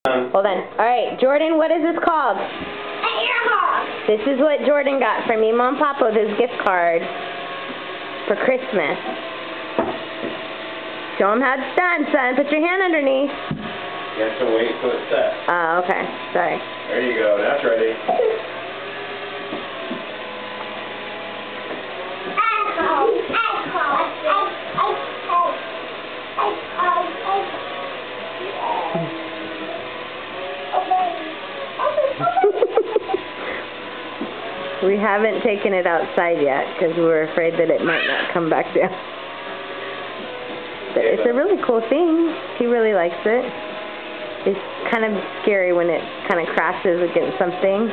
Hold on. Alright, Jordan, what is this called? An air hawk. This is what Jordan got from me, Mom and Papa, with his gift card for Christmas. Show him how it's done, son. Put your hand underneath. You have to wait till it's set. Oh, okay. Sorry. There you go. That's ready. We haven't taken it outside yet because we're afraid that it might not come back down. But it's a really cool thing. He really likes it. It's kind of scary when it kind of crashes against something.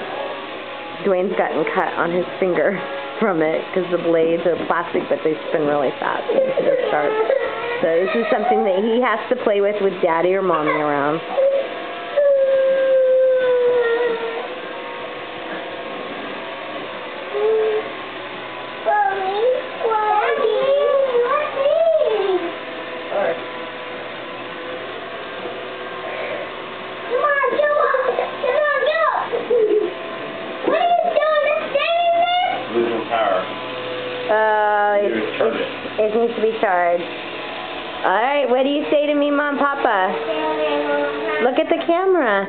Dwayne's gotten cut on his finger from it because the blades are plastic, but they spin really fast and they're sharp. So this is something that he has to play with Daddy or Mommy around. It needs to be charged. Alright, what do you say to me, Mom, Papa? Look at the camera.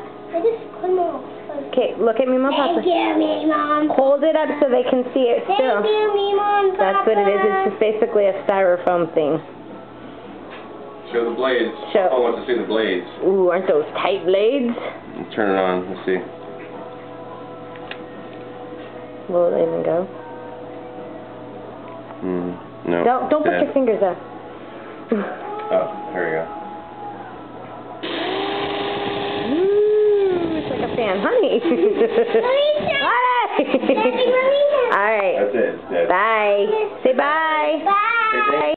Okay, look at me, Mom, Papa. Thank you, me, Mom. Hold it up so they can see it still. Thank you, me, Mom, Papa. That's what it is. It's just basically a styrofoam thing. Show the blades. Show. I want to see the blades. Ooh, aren't those tight blades? Turn it on. Let's see. Will it even go? No. Don't put your fingers up. Oh, there we go. Ooh, it's like a fan. Honey. Hi. All right. That's it. Bye. Say bye. Bye. Bye.